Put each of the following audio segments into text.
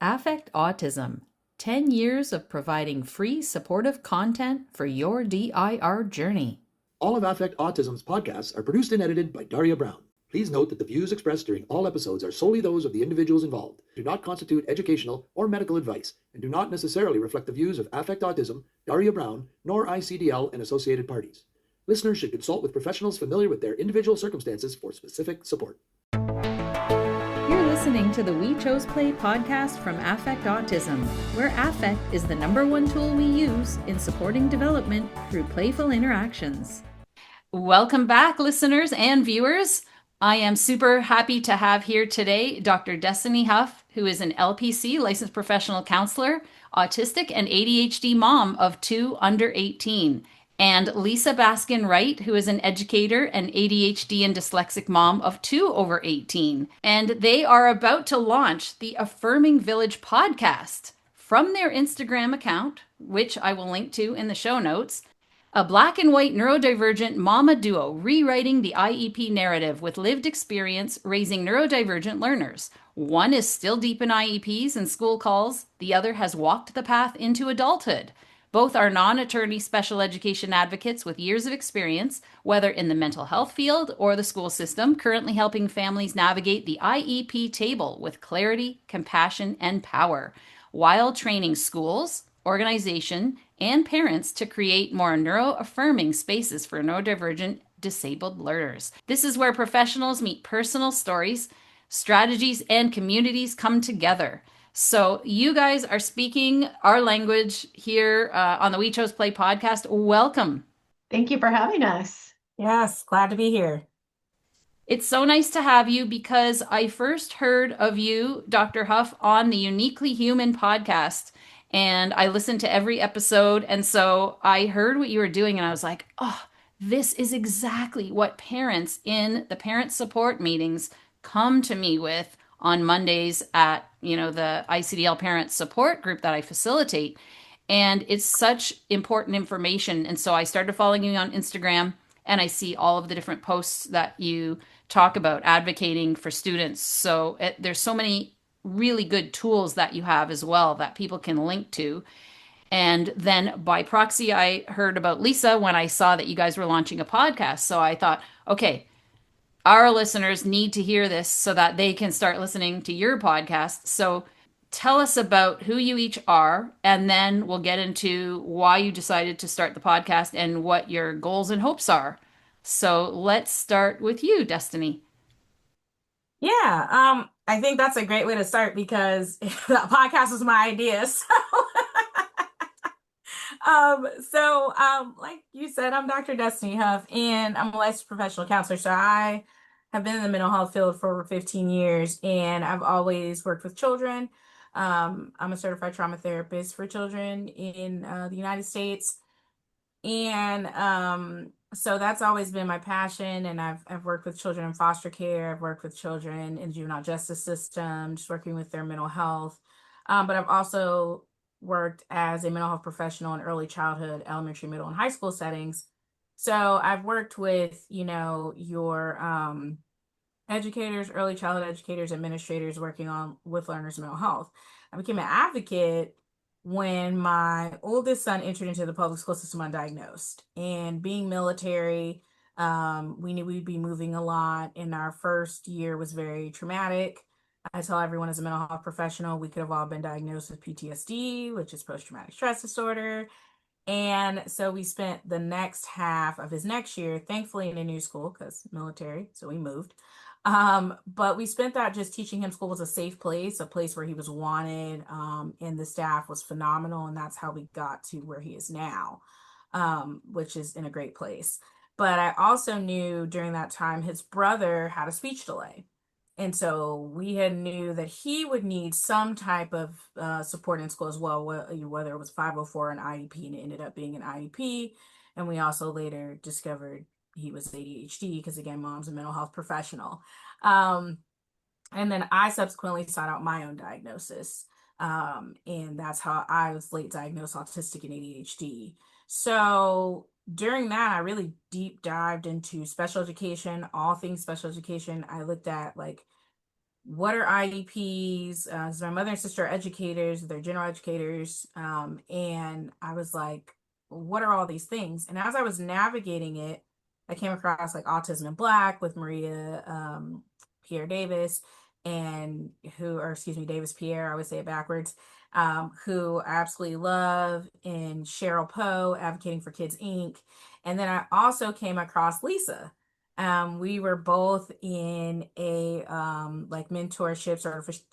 Affect Autism, 10 years of providing free supportive content for your DIR journey. All of Affect Autism's podcasts are produced and edited by Daria Brown. Please note that the views expressed during all episodes are solely those of the individuals involved, do not constitute educational or medical advice, and do not necessarily reflect the views of Affect Autism, Daria Brown, nor ICDL and associated parties. Listeners should consult with professionals familiar with their individual circumstances for specific support. You're listening to the We Chose Play podcast from Affect Autism, where affect is the #1 tool we use in supporting development through playful interactions. Welcome back, listeners and viewers. I am super happy to have here today Dr. Destiny Huff, who is an LPC, licensed professional counselor, autistic and ADHD mom of 2 under 18, and Lisa Baskin-Wright, who is an educator and ADHD and dyslexic mom of 2 over 18. And they are about to launch the Affirming Village podcast. From their Instagram account, which I will link to in the show notes, a black and white neurodivergent mama duo rewriting the IEP narrative with lived experience raising neurodivergent learners. One is still deep in IEPs and school calls. The other has walked the path into adulthood. Both are non-attorney special education advocates with years of experience, whether in the mental health field or the school system, currently helping families navigate the IEP table with clarity, compassion, and power, while training schools, organization, and parents to create more neuro-affirming spaces for neurodivergent disabled learners. This is where professionals meet personal stories, strategies, and communities come together. So you guys are speaking our language here on the We Chose Play podcast. Welcome. Thank you for having us. Yes, glad to be here. It's so nice to have you because I first heard of you, Dr. Huff, on the Uniquely Human podcast. And I listened to every episode. And so I heard what you were doing and I was like, oh, this is exactly what parents in the parent support meetings come to me with on Mondays at, the ICDL parent support group that I facilitate. And it's such important information. And so I started following you on Instagram and I see all of the different posts that you talk about advocating for students. So there's so many really good tools that you have as well that people can link to. And then by proxy, I heard about Lisa when I saw that you guys were launching a podcast. So I thought, okay, our listeners need to hear this so that they can start listening to your podcast. So tell us about who you each are, and then we'll get into why you decided to start the podcast and what your goals and hopes are. So let's start with you, Destiny. Yeah, I think that's a great way to start because the podcast was my idea. Like you said, I'm Dr. Destiny Huff, and I'm a licensed professional counselor. So I have been in the mental health field for over 15 years, and I've always worked with children. I'm a certified trauma therapist for children in the United States. And so that's always been my passion. And I've worked with children in foster care. I've worked with children in the juvenile justice system, just working with their mental health. But I've also worked as a mental health professional in early childhood, elementary, middle, and high school settings. So I've worked with, your educators, early childhood educators, administrators working on with learners' mental health. I became an advocate when my oldest son entered into the public school system undiagnosed. And being military, we knew we'd be moving a lot, and our first year was very traumatic. I tell everyone as a mental health professional, we could have all been diagnosed with PTSD, which is post-traumatic stress disorder. And so we spent the next half of his next year, thankfully in a new school because military, so we moved. But we spent that just teaching him school was a safe place, a place where he was wanted, and the staff was phenomenal. And that's how we got to where he is now, which is in a great place. But I also knew during that time his brother had a speech delay. And so we had knew that he would need some type of support in school as well, whether it was 504 or an IEP, and it ended up being an IEP. And we also later discovered he was ADHD because, again, mom's a mental health professional. And then I subsequently sought out my own diagnosis. And that's how I was late diagnosed autistic and ADHD. So during that, I really deep dived into special education, all things special education. I looked at what are IEPs? 'Cause my mother and sister are educators, they're general educators. And I was like, what are all these things? And as I was navigating it, I came across like Autism in Black with Maria Pierre Davis, and or excuse me, Davis Pierre, I always say it backwards, who I absolutely love, and Cheryl Poe, Advocating for Kids Inc. And then I also came across Lisa. We were both in a like mentorship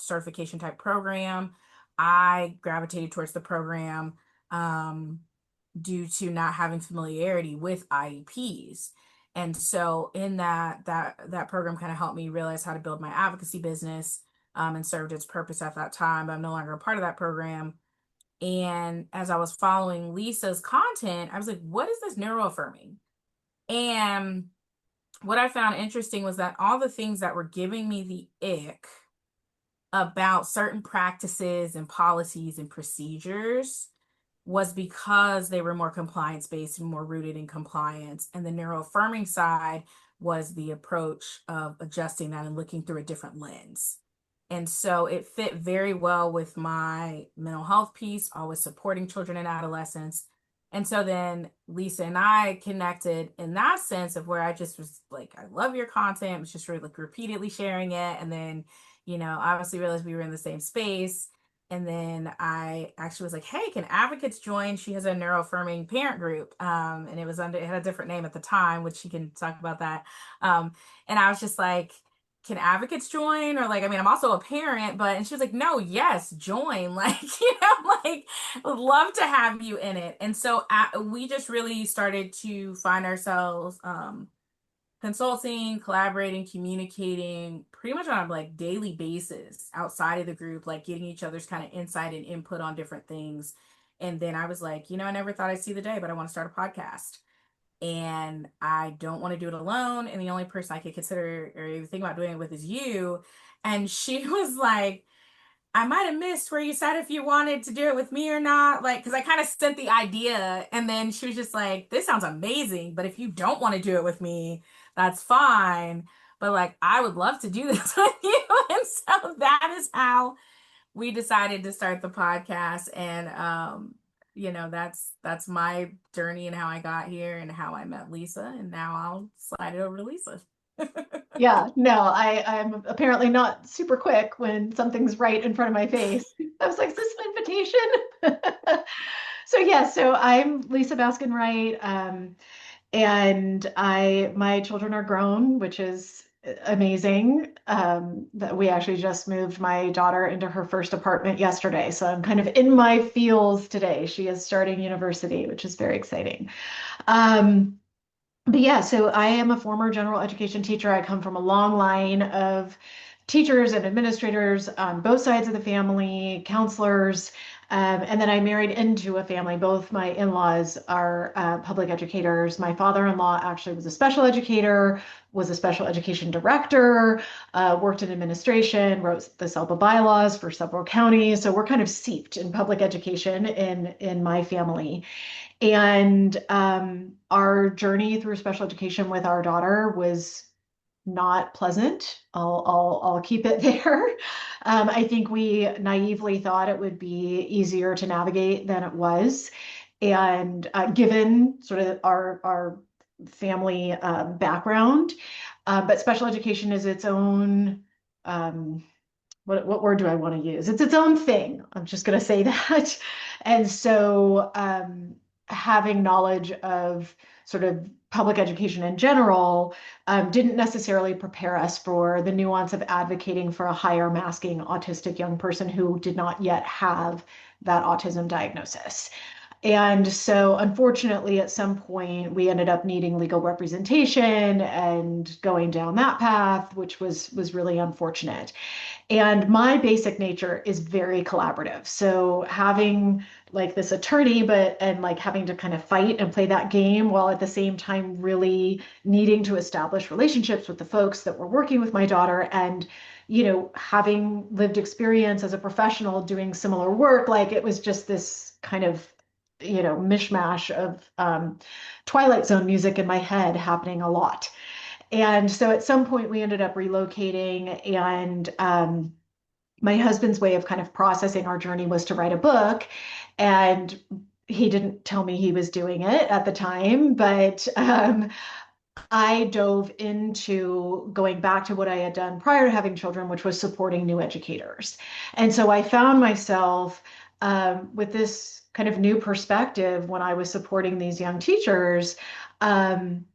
certification type program. I gravitated towards the program um, due to not having familiarity with IEPs. And so in that program kind of helped me realize how to build my advocacy business, and served its purpose at that time. But I'm no longer a part of that program. And as I was following Lisa's content, I was like, what is this neuroaffirming? And what I found interesting was that all the things that were giving me the ick about certain practices and policies and procedures was because they were more compliance based and more rooted in compliance. And the neuroaffirming side was the approach of adjusting that and looking through a different lens. And so it fit very well with my mental health piece, always supporting children and adolescents. And so then Lisa and I connected in that sense of where I just was like, I love your content. I was just really like repeatedly sharing it. And then, obviously realized we were in the same space. And then I actually was like, hey, can advocates join? She has a neuroaffirming parent group. And it had a different name at the time, which she can talk about that. And I was just like, can advocates join? Or like, I mean, I'm also a parent, and she was like, no, yes, join. Like, like, would love to have you in it. And so we just really started to find ourselves consulting, collaborating, communicating pretty much on a like daily basis outside of the group, like getting each other's kind of insight and input on different things. And then I was like, I never thought I'd see the day, but I want to start a podcast. And I don't want to do it alone. And the only person I could consider or even think about doing it with is you. And she was like, I might have missed where you said if you wanted to do it with me or not. Like, because I kind of sent the idea, and then she was just like, this sounds amazing, but if you don't want to do it with me, that's fine. But like, I would love to do this with you. And so that is how we decided to start the podcast. And that's my journey and how I got here and how I met Lisa. And now I'll slide it over to Lisa. Yeah, no, I'm apparently not super quick when something's right in front of my face. I was like, is this an invitation? So I'm Lisa Baskin Wright. And my children are grown, which is amazing. That we actually just moved my daughter into her first apartment yesterday. So I'm kind of in my feels today. She is starting university, which is very exciting. But yeah, so I am a former general education teacher. I come from a long line of teachers and administrators on both sides of the family, counselors, and then I married into a family. Both my in-laws are public educators. My father-in-law actually was a special educator, was a special education director, worked in administration, wrote the SELPA bylaws for several counties. So we're kind of seeped in public education in my family. And our journey through special education with our daughter was not pleasant. I'll keep it there. I think we naively thought it would be easier to navigate than it was. And given sort of our family background, but special education is its own, what word do I want to use? It's its own thing. I'm just going to say that. And so having knowledge of sort of public education in general didn't necessarily prepare us for the nuance of advocating for a higher masking autistic young person who did not yet have that autism diagnosis. And so unfortunately, at some point, we ended up needing legal representation and going down that path, which was really unfortunate. And my basic nature is very collaborative. So having like this attorney, and like having to kind of fight and play that game while at the same time really needing to establish relationships with the folks that were working with my daughter, and having lived experience as a professional doing similar work, like it was just this kind of mishmash of Twilight Zone music in my head happening a lot. And so at some point we ended up relocating, and my husband's way of kind of processing our journey was to write a book. And he didn't tell me he was doing it at the time, but I dove into going back to what I had done prior to having children, which was supporting new educators. And so I found myself with this kind of new perspective when I was supporting these young teachers. Um,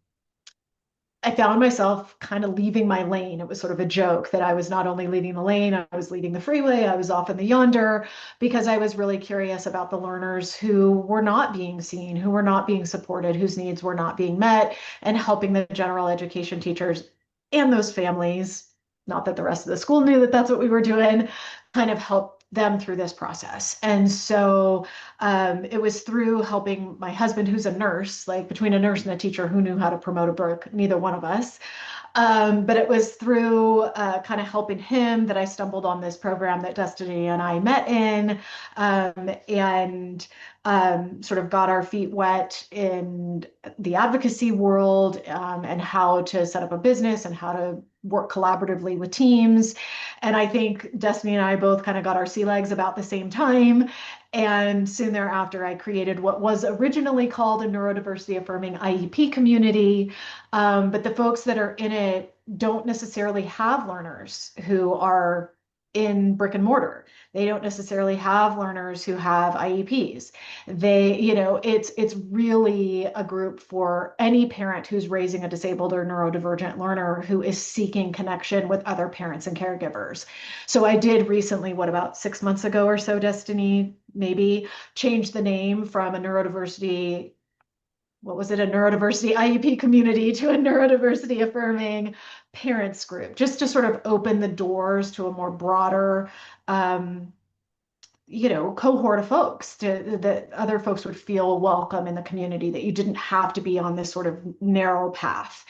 I found myself kind of leaving my lane. It was sort of a joke that I was not only leaving the lane, I was leaving the freeway, I was off in the yonder, because I was really curious about the learners who were not being seen, who were not being supported, whose needs were not being met, and helping the general education teachers and those families, not that the rest of the school knew that that's what we were doing, kind of help them through this process. And so it was through helping my husband, who's a nurse, like between a nurse and a teacher who knew how to promote a book, neither one of us. But it was through kind of helping him that I stumbled on this program that Destiny and I met in, and sort of got our feet wet in the advocacy world, and how to set up a business and how to work collaboratively with teams. And I think Destiny and I both kind of got our sea legs about the same time. And soon thereafter, I created what was originally called a neurodiversity affirming IEP community. But the folks that are in it don't necessarily have learners who are in brick and mortar. They don't necessarily have learners who have IEPs. It's really a group for any parent who's raising a disabled or neurodivergent learner who is seeking connection with other parents and caregivers. So I did recently, about 6 months ago or so, Destiny, maybe, change the name from a neurodiversity IEP community to a neurodiversity affirming parents group, just to sort of open the doors to a more broader, cohort of folks, that other folks would feel welcome in the community, that you didn't have to be on this sort of narrow path.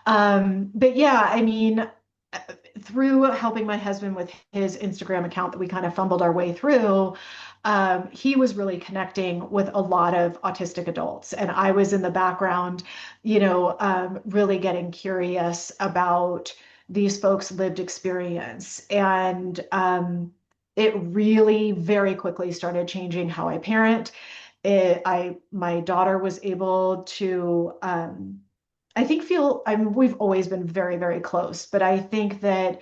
But yeah, I mean, through helping my husband with his Instagram account that we kind of fumbled our way through, he was really connecting with a lot of autistic adults. And I was in the background, really getting curious about these folks' lived experience. And it really very quickly started changing how I parent. My daughter was able to, we've always been very, very close, but I think that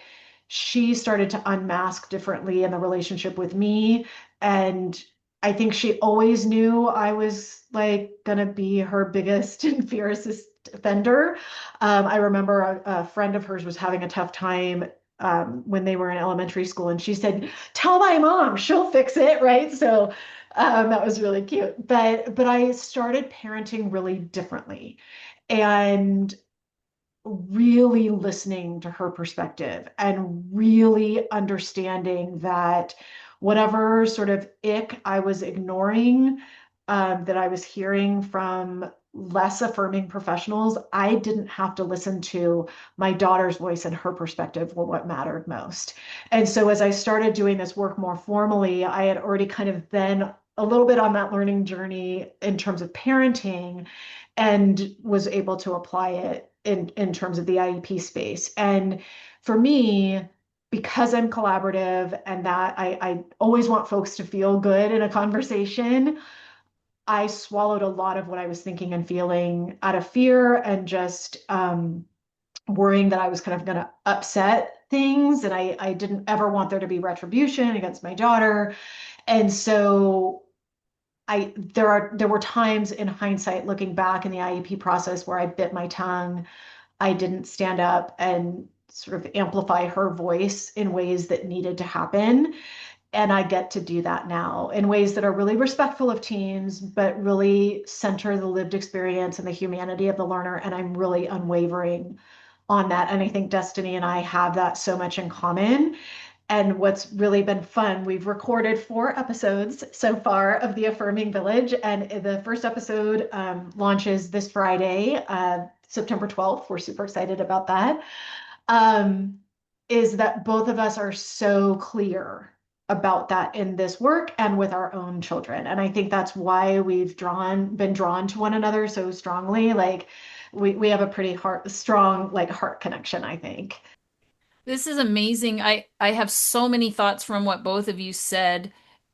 she started to unmask differently in the relationship with me. And I think she always knew I was like gonna be her biggest and fiercest offender. I remember a friend of hers was having a tough time when they were in elementary school, and she said, "Tell my mom, she'll fix it," right? So that was really cute. But I started parenting really differently, and really listening to her perspective, and really understanding that whatever sort of ick I was ignoring, that I was hearing from less affirming professionals, I didn't have to listen to. My daughter's voice and her perspective were what mattered most. And so as I started doing this work more formally, I had already kind of been a little bit on that learning journey in terms of parenting, and was able to apply it in terms of the IEP space. And for me, because I'm collaborative and that I always want folks to feel good in a conversation, I swallowed a lot of what I was thinking and feeling out of fear, and just worrying that I was kind of going to upset things. And I didn't ever want there to be retribution against my daughter. And so there were times in hindsight, looking back in the IEP process, where I bit my tongue. I didn't stand up and sort of amplify her voice in ways that needed to happen. And I get to do that now in ways that are really respectful of teams, but really center the lived experience and the humanity of the learner. And I'm really unwavering on that. And I think Destiny and I have that so much in common. And what's really been fun, we've recorded 4 episodes so far of the Affirming Village, and the first episode launches this Friday, September 12th. We're super excited about that. Is that both of us are so clear about that in this work and with our own children. And I think that's why we've been drawn to one another so strongly. Like, we have a pretty strong like heart connection, I think. This is amazing. I have so many thoughts from what both of you said.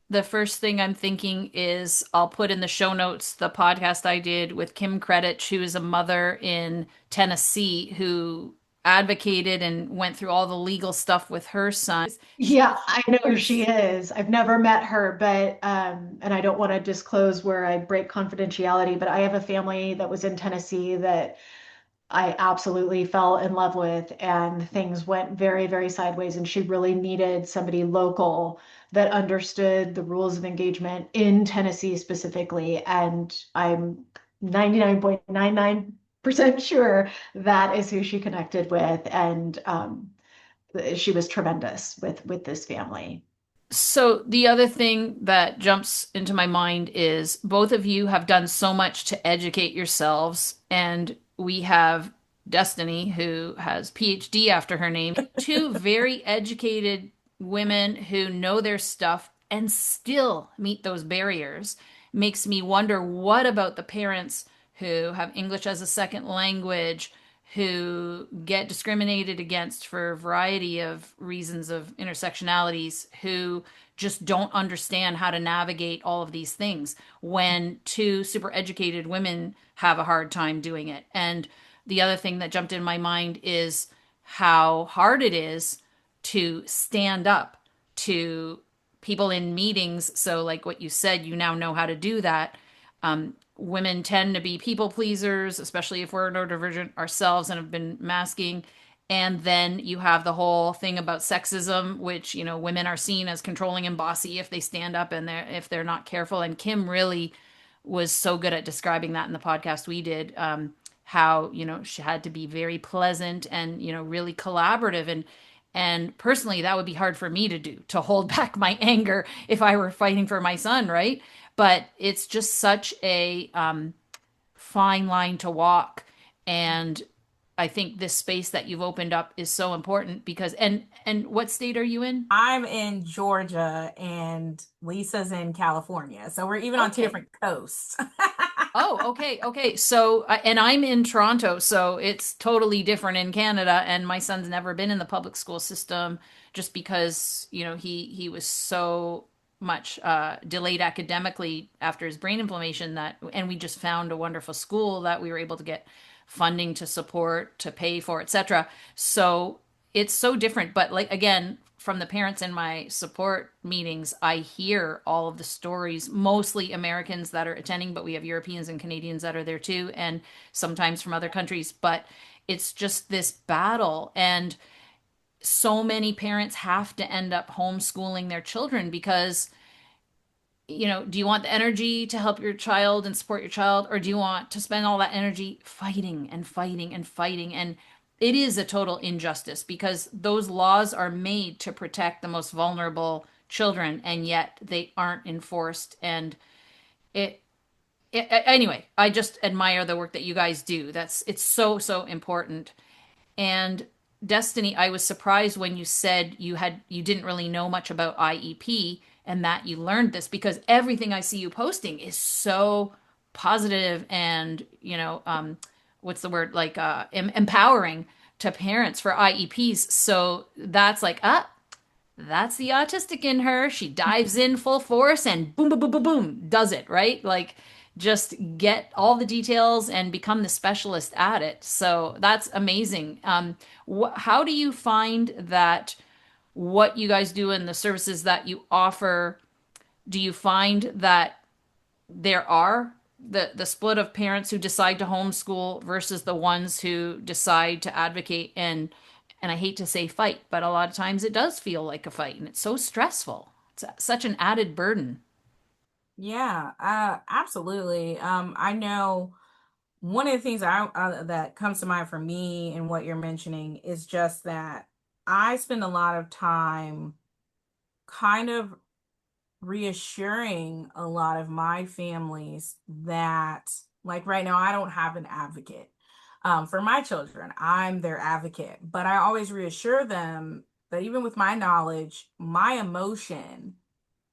The first thing I'm thinking is I'll put in the show notes the podcast I did with Kim Credit, who is a mother in Tennessee who advocated and went through all the legal stuff with her son. Yeah, I know who she is. I've never met her, but and I don't want to disclose where I break confidentiality, but I have a family that was in Tennessee that I absolutely fell in love with, and things went very, very sideways. And she really needed somebody local that understood the rules of engagement in Tennessee specifically. And I'm 99.99% sure that is who she connected with. And she was tremendous with this family. So the other thing that jumps into my mind is both of you have done so much to educate yourselves, and we have Destiny, who has PhD after her name, two very educated women who know their stuff and still meet those barriers. Makes me wonder what about the parents who have English as a second language, who get discriminated against for a variety of reasons of intersectionalities, who just don't understand how to navigate all of these things when two super educated women have a hard time doing it. And the other thing that jumped in my mind is how hard it is to stand up to people in meetings. So, like what you said, you now know how to do that. Women tend to be people pleasers, especially if we're neurodivergent ourselves and have been masking. And then you have the whole thing about sexism, which, you know, women are seen as controlling and bossy if they stand up and if they're not careful. And Kim really was so good at describing that in the podcast we did, how, you know, she had to be very pleasant and, you know, really collaborative. And personally, that would be hard for me to do, to hold back my anger if I were fighting for my son, right? But it's just such a fine line to walk. And I think this space that you've opened up is so important because and what state are you in? I'm in Georgia and Lisa's in California. So we're even on two different coasts. Oh, okay, okay. So, and I'm in Toronto, so it's totally different in Canada. And my son's never been in the public school system just because, you know, he was so much delayed academically after his brain inflammation that, and we just found a wonderful school that we were able to get funding to support, to pay for, etc. So it's so different. But like again, from the parents in my support meetings, I hear all of the stories, mostly Americans that are attending, but we have Europeans and Canadians that are there too, and sometimes from other countries. But it's just this battle. And so many parents have to end up homeschooling their children because, you know, do you want the energy to help your child and support your child, or do you want to spend all that energy fighting and fighting and fighting? And it is a total injustice because those laws are made to protect the most vulnerable children, and yet they aren't enforced. And it, anyway, I just admire the work that you guys do. It's so, so important. And Destiny, I was surprised when you said you didn't really know much about IEP and that you learned this because everything I see you posting is so positive and, you know, what's the word, like empowering to parents for IEPs. So that's like, that's the autistic in her. She dives in full force and boom, boom, boom, boom, boom, does it, right? Like just get all the details and become the specialist at it. So that's amazing. How do you find that what you guys do and the services that you offer, do you find that there are the split of parents who decide to homeschool versus the ones who decide to advocate and I hate to say fight, but a lot of times it does feel like a fight and it's so stressful. It's such an added burden. Yeah, absolutely. I know one of the things that comes to mind for me and what you're mentioning is just that I spend a lot of time kind of reassuring a lot of my families that, like right now, I don't have an advocate for my children. I'm their advocate, but I always reassure them that even with my knowledge, my emotion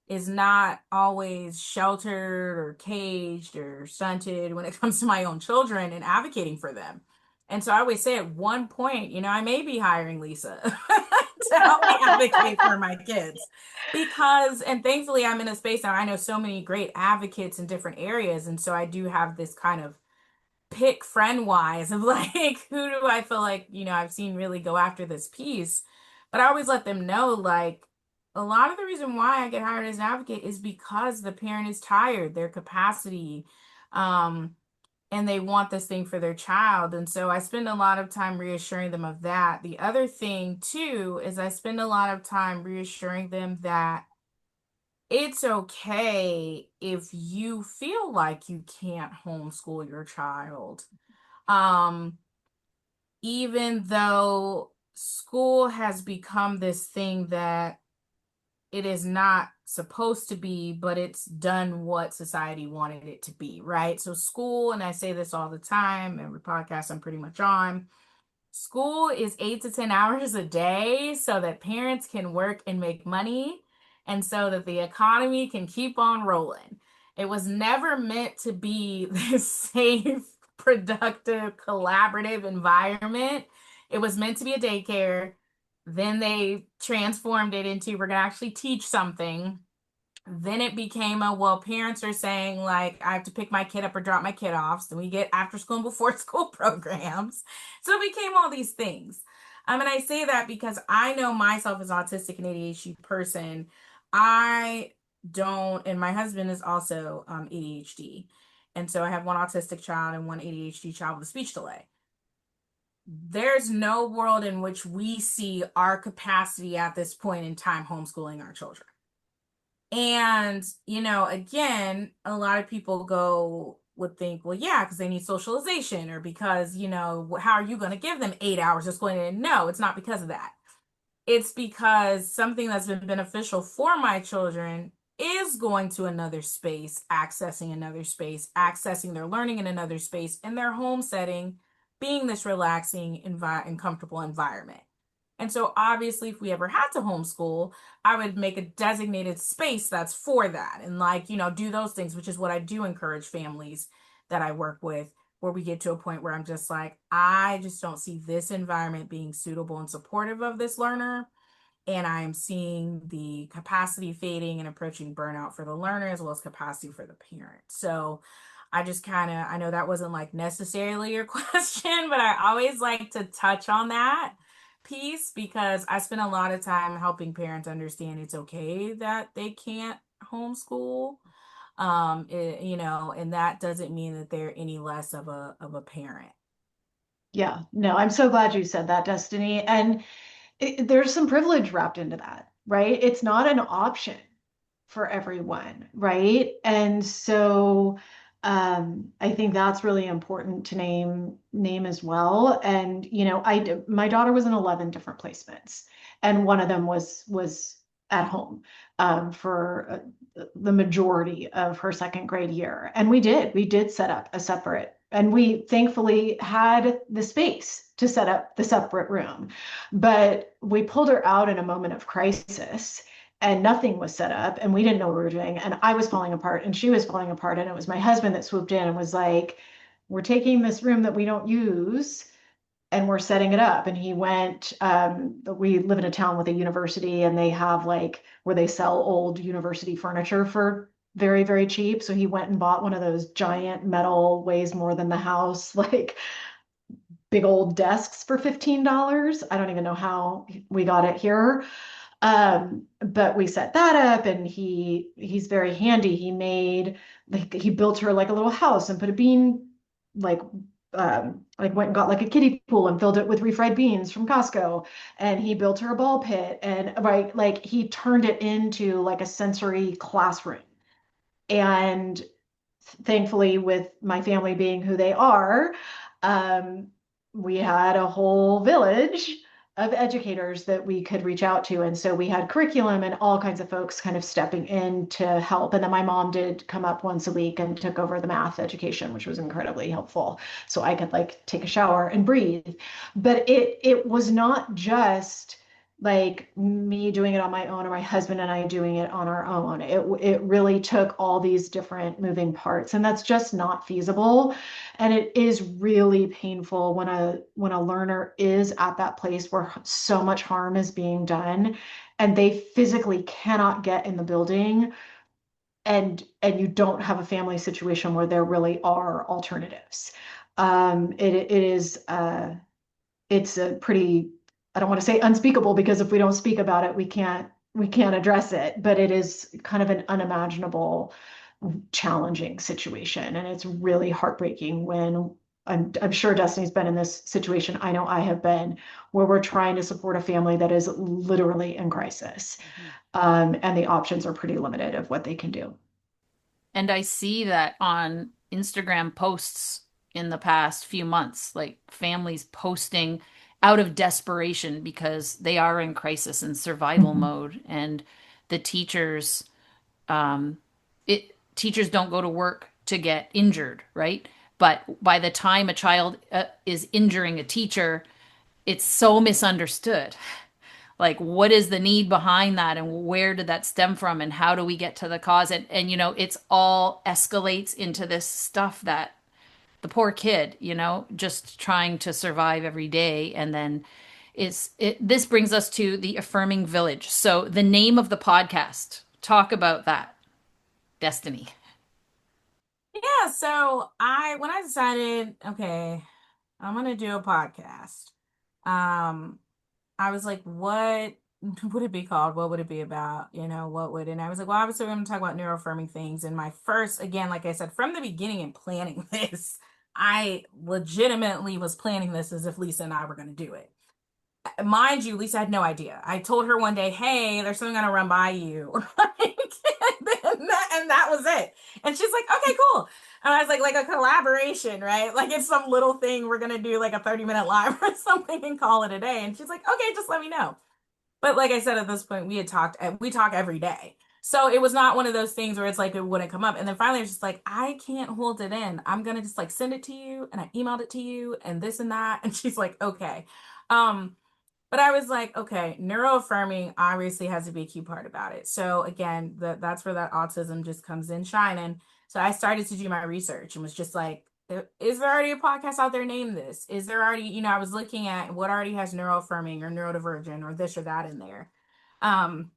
is not always sheltered or caged or stunted when it comes to my own children and advocating for them. And so I always say at one point, I may be hiring Lisa to help me advocate for my kids because, and thankfully I'm in a space now, I know so many great advocates in different areas. And so I do have this kind of pick friend wise of like, who do I feel like, I've seen really go after this piece. But I always let them know, like, a lot of the reason why I get hired as an advocate is because the parent is tired, their capacity, um, and they want this thing for their child. And so I spend a lot of time reassuring them of that. The other thing, too, is I spend a lot of time reassuring them that it's okay if you feel like you can't homeschool your child. Um, Even though school has become this thing that it is not supposed to be, but it's done what society wanted it to be, right? So school, and I say this all the time, every podcast I'm pretty much on, school is 8 to 10 hours a day so that parents can work and make money and so that the economy can keep on rolling. It was never meant to be this safe, productive, collaborative environment. It was meant to be a daycare. Then they transformed it into we're going to actually teach something. Then it became well, parents are saying, like, I have to pick my kid up or drop my kid off. So we get after school and before school programs. So it became all these things. And I say that because I know myself as autistic and ADHD person. I don't, and my husband is also ADHD. And so I have one autistic child and one ADHD child with a speech delay. There's no world in which we see our capacity at this point in time homeschooling our children. And, again, a lot of people would think, well, yeah, because they need socialization or because, how are you going to give them 8 hours just going in? No, it's not because of that. It's because something that's been beneficial for my children is going to another space, accessing their learning in another space, in their home setting, being this relaxing and comfortable environment. And so obviously, if we ever had to homeschool, I would make a designated space that's for that and do those things, which is what I do encourage families that I work with, where we get to a point where I'm just like, I just don't see this environment being suitable and supportive of this learner. And I'm seeing the capacity fading and approaching burnout for the learner as well as capacity for the parent. So I just I know that wasn't like necessarily your question, but I always like to touch on that piece because I spend a lot of time helping parents understand it's okay that they can't homeschool. And that doesn't mean that they're any less of a parent. Yeah, no, I'm so glad you said that, Destiny. And there's some privilege wrapped into that, right? It's not an option for everyone, right? And so I think that's really important to name as well. And my daughter was in 11 different placements, and one of them was at home for the majority of her second grade year. And we did set up a separate, and we thankfully had the space to set up the separate room, but we pulled her out in a moment of crisis and nothing was set up and we didn't know what we were doing. And I was falling apart and she was falling apart. And it was my husband that swooped in and was like, we're taking this room that we don't use and we're setting it up. And he went, we live in a town with a university and they have like where they sell old university furniture for very, very cheap. So he went and bought one of those giant metal, weighs more than the house, like big old desks for $15. I don't even know how we got it here. But we set that up and he's very handy. He built her like a little house and put a bean, like went and got like a kiddie pool and filled it with refried beans from Costco. And he built her a ball pit and right, like he turned it into like a sensory classroom. And thankfully, with my family being who they are, um, we had a whole village of educators that we could reach out to. And so we had curriculum and all kinds of folks kind of stepping in to help. And then my mom did come up once a week and took over the math education, which was incredibly helpful. So I could like take a shower and breathe. But it was not just like me doing it on my own or my husband and I doing it on our own. It really took all these different moving parts, and that's just not feasible. And it is really painful when a learner is at that place where so much harm is being done and they physically cannot get in the building, and you don't have a family situation where there really are alternatives. It is it's a pretty, I don't want to say unspeakable, because if we don't speak about it, we can't address it, but it is kind of an unimaginable, challenging situation. And it's really heartbreaking when I'm sure Destiny's been in this situation. I know I have been, where we're trying to support a family that is literally in crisis. And the options are pretty limited of what they can do. And I see that on Instagram posts in the past few months, like families posting out of desperation because they are in crisis and survival Mhm. mode. And the teachers, um, teachers don't go to work to get injured, right? But by the time a child is injuring a teacher, it's so misunderstood. Like, what is the need behind that, and where did that stem from, and how do we get to the cause? And it's all escalates into this stuff that the poor kid, just trying to survive every day. And then this brings us to the Affirming Village. So the name of the podcast, talk about that, Destiny. Yeah, so when I decided, okay, I'm gonna do a podcast, um, I was like, what would it be called? What would it be about? What would, and I was like, well, obviously we're gonna talk about neuroaffirming things. And my first, again, like I said, from the beginning in planning this, I legitimately was planning this as if Lisa and I were gonna do it. Mind you, Lisa had no idea. I told her one day, hey, there's something I'm gonna run by you. And that was it. And she's like, okay, cool. And I was like a collaboration, right? Like it's some little thing we're gonna do, like a 30-minute live or something, and call it a day. And she's like, okay, just let me know. But like I said, at this point, we talk every day. So it was not one of those things where it's like it wouldn't come up. And then finally, it's just like, I can't hold it in. I'm gonna just like send it to you, and I emailed it to you, and this and that. And she's like, okay. Um, but I was like, okay, neuroaffirming obviously has to be a key part about it. So again, that's where that autism just comes in shining. So I started to do my research and was just like, is there already a podcast out there named this? Is there already, I was looking at what already has neuroaffirming or neurodivergent or this or that in there. Um,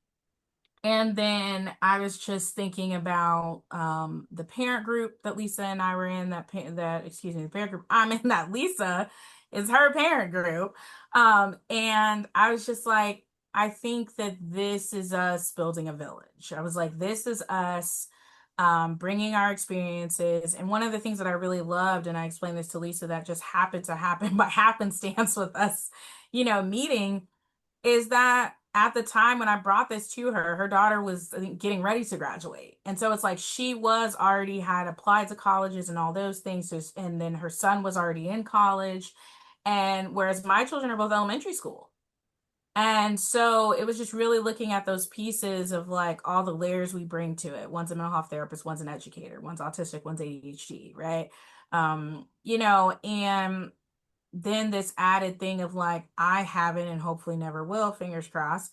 and then I was just thinking about the parent group that Lisa and I were in, the parent group I'm in, that Lisa is her parent group. And I was just like, I think that this is us building a village. I was like, this is us bringing our experiences. And one of the things that I really loved, and I explained this to Lisa, that just happened to happen by happenstance with us, meeting, is that at the time when I brought this to her, her daughter was, I think, getting ready to graduate. And so it's like she was already had applied to colleges and all those things. And then her son was already in college. And whereas my children are both elementary school. And so it was just really looking at those pieces of like all the layers we bring to it. One's a mental health therapist, one's an educator, one's autistic, one's ADHD, right? And then this added thing of like, I haven't and hopefully never will, fingers crossed,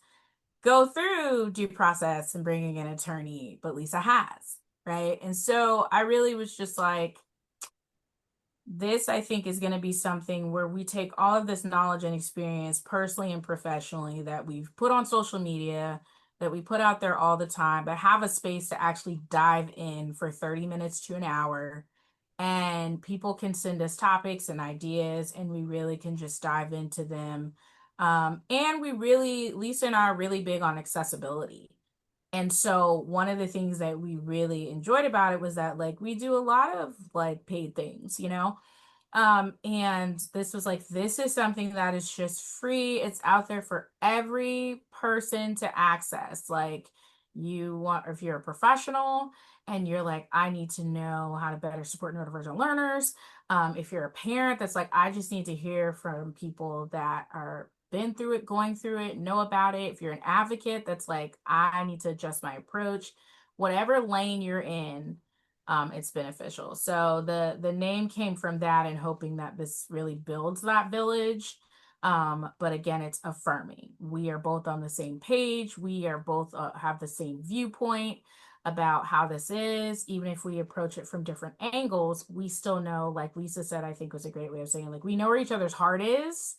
go through due process and bringing an attorney, but Lisa has, right? And so I really was just like, this, I think, is going to be something where we take all of this knowledge and experience personally and professionally that we've put on social media, that we put out there all the time, but have a space to actually dive in for 30 minutes to an hour. And people can send us topics and ideas, and we really can just dive into them. And Lisa and I are really big on accessibility. And so one of the things that we really enjoyed about it was that like we do a lot of like paid things, and this was like, this is something that is just free. It's out there for every person to access. Like if you're a professional and you're like, I need to know how to better support neurodivergent learners. If you're a parent that's like, I just need to hear from people that are been through it, going through it, know about it. If you're an advocate that's like, I need to adjust my approach, whatever lane you're in, it's beneficial. So the name came from that, and hoping that this really builds that village. But again, it's affirming. We are both on the same page. We are both have the same viewpoint about how this is. Even if we approach it from different angles, we still know, like Lisa said, I think was a great way of saying, like, we know where each other's heart is.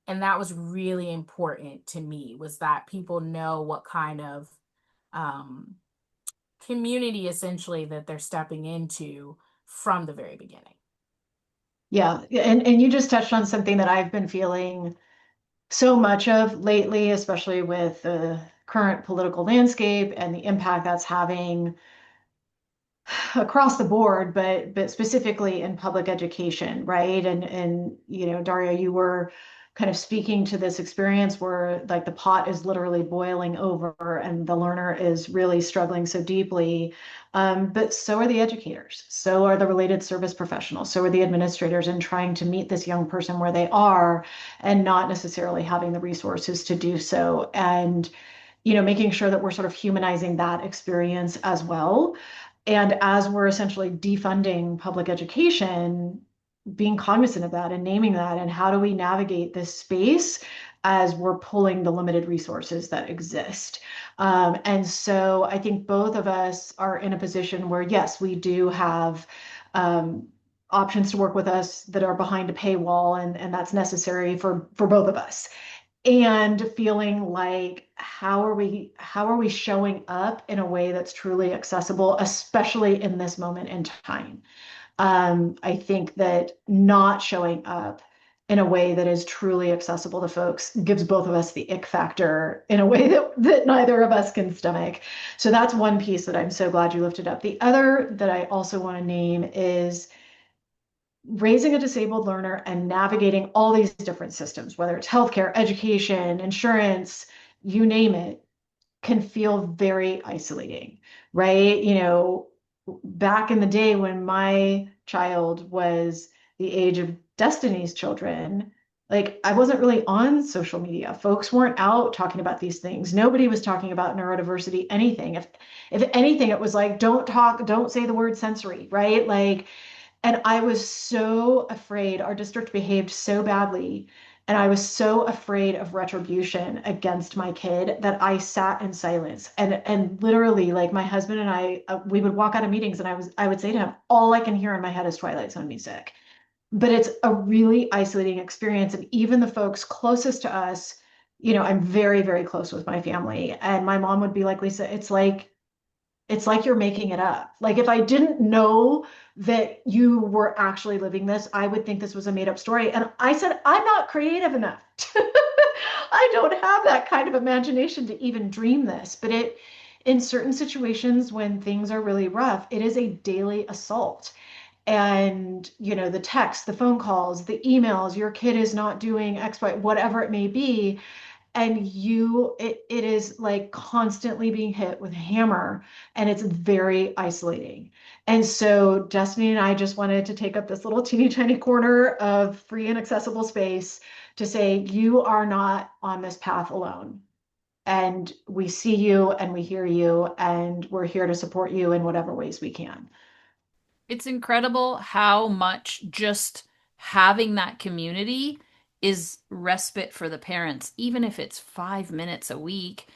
And that was really important to me, was that people know what kind of um, community essentially that they're stepping into from the very beginning. Yeah, and you just touched on something that I've been feeling so much of lately, especially with the current political landscape and the impact that's having across the board, but specifically in public education, right? And you know, Daria, you were kind of speaking to this experience where like the pot is literally boiling over and the learner is really struggling so deeply. But so are the educators, so are the related service professionals, so are the administrators in trying to meet this young person where they are and not necessarily having the resources to do so. And you know, making sure that we're sort of humanizing that experience as well. And as we're essentially defunding public education, being cognizant of that and naming that, and how do we navigate this space as we're pulling the limited resources that exist. And so I think both of us are in a position where, yes, we do have options to work with us that are behind a paywall, and that's necessary for both of us, and feeling like how are we showing up in a way that's truly accessible, especially in this moment in time. I think that not showing up in a way that is truly accessible to folks gives both of us the ick factor in a way that neither of us can stomach. So that's one piece that I'm so glad you lifted up. The other that I also want to name is raising a disabled learner and navigating all these different systems, whether it's healthcare, education, insurance, you name it, can feel very isolating, right? You know, back in the day when my child was the age of Destiny's children, like I wasn't really on social media. Folks weren't out talking about these things. Nobody was talking about neurodiversity, anything. If anything, it was like, don't talk, don't say the word sensory, right? Like, and I was so afraid. Our district behaved so badly. And I was so afraid of retribution against my kid that I sat in silence. And literally, like my husband and I, we would walk out of meetings, and I would say to him, all I can hear in my head is Twilight Zone music. But it's a really isolating experience. And even the folks closest to us, you know, I'm very, very close with my family. And my mom would be like, Lisa, it's like you're making it up. Like if I didn't know that you were actually living this, I would think this was a made up story. And I said, I'm not creative enough. I don't have that kind of imagination to even dream this. But in certain situations when things are really rough, it is a daily assault. And, you know, the texts, the phone calls, the emails, your kid is not doing X, Y, whatever it may be, and it is like constantly being hit with a hammer, and it's very isolating. And so Destiny and I just wanted to take up this little teeny tiny corner of free and accessible space to say you are not on this path alone, and we see you and we hear you, and we're here to support you in whatever ways we can. It's incredible how much just having that community is respite for the parents, even if it's 5 minutes a week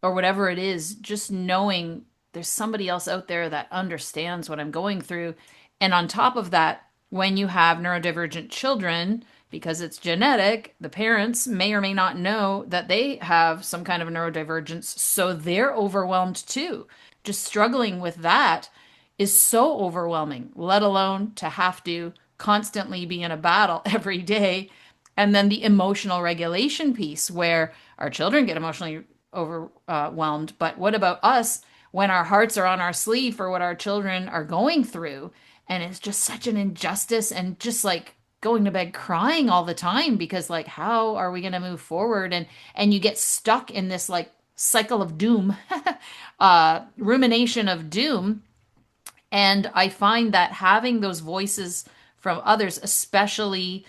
or whatever it is, just knowing there's somebody else out there that understands what I'm going through. And on top of that, when you have neurodivergent children, because it's genetic, the parents may or may not know that they have some kind of neurodivergence, so they're overwhelmed too. Just struggling with that is so overwhelming, let alone to have to constantly be in a battle every day. And then the emotional regulation piece where our children get emotionally overwhelmed. But what about us when our hearts are on our sleeve for what our children are going through? And it's just such an injustice, and just like going to bed crying all the time because like how are we going to move forward? And you get stuck in this like cycle of doom, rumination of doom. And I find that having those voices from others, especially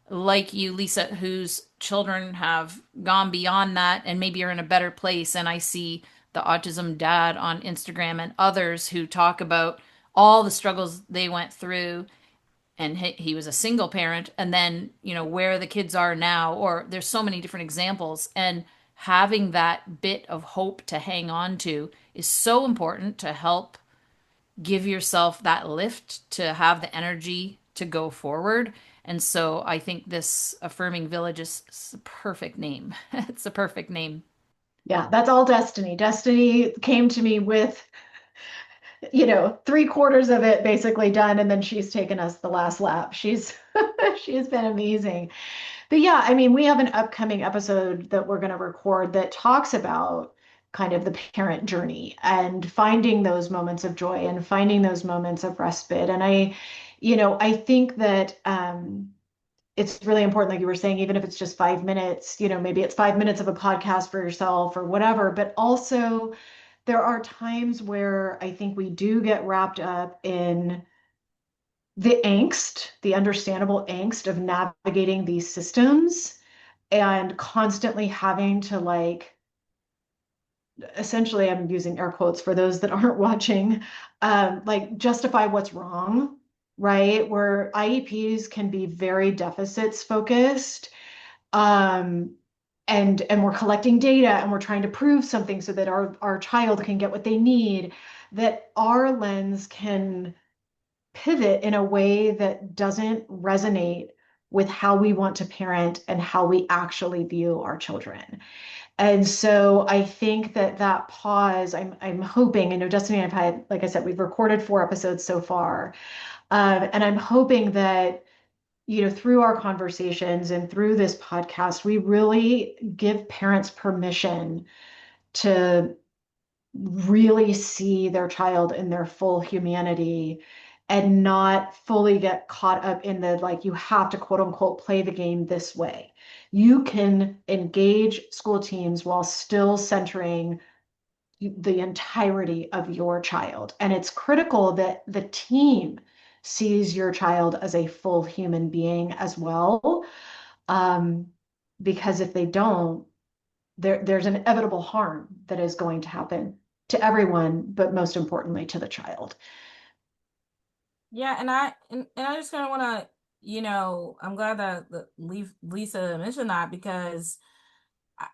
like you, Lisa, whose children have gone beyond that and maybe are in a better place. And I see the Autism Dad on Instagram and others who talk about all the struggles they went through. and he was a single parent, and then, where the kids are now, or there's so many different examples. And having that bit of hope to hang on to is so important to help give yourself that lift to have the energy to go forward. And so I think this Affirming Village is a perfect name. It's a perfect name. Yeah, that's all Destiny. Destiny came to me with, 3/4 of it basically done, and then she's taken us the last lap. She's she's been amazing. But yeah, I mean, we have an upcoming episode that we're going to record that talks about kind of the parent journey and finding those moments of joy and finding those moments of respite. And I think that it's really important, like you were saying, even if it's just 5 minutes, maybe it's 5 minutes of a podcast for yourself or whatever, but also there are times where I think we do get wrapped up in the angst, the understandable angst of navigating these systems and constantly having to, like, essentially, I'm using air quotes for those that aren't watching, like, justify what's wrong, right? Where IEPs can be very deficits focused. Um, and we're collecting data and we're trying to prove something so that our child can get what they need, that our lens can pivot in a way that doesn't resonate with how we want to parent and how we actually view our children. And so I think that pause, I'm hoping, I know Destiny and I've had, like I said, we've recorded 4 episodes so far. And I'm hoping that, through our conversations and through this podcast, we really give parents permission to really see their child in their full humanity and not fully get caught up in the, like, you have to quote unquote play the game this way. You can engage school teams while still centering the entirety of your child. And it's critical that the team sees your child as a full human being as well. Um, because if they don't, there's an inevitable harm that is going to happen to everyone, but most importantly to the child. Yeah, and I just kind of want to, I'm glad that Lisa mentioned that, because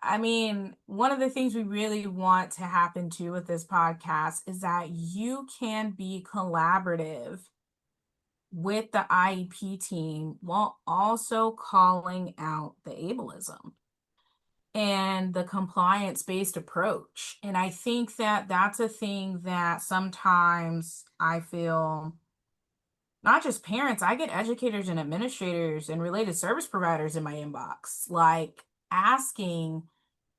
I mean, one of the things we really want to happen too with this podcast is that you can be collaborative with the IEP team while also calling out the ableism and the compliance-based approach. And I think that that's a thing that sometimes I feel, not just parents, I get educators and administrators and related service providers in my inbox, like asking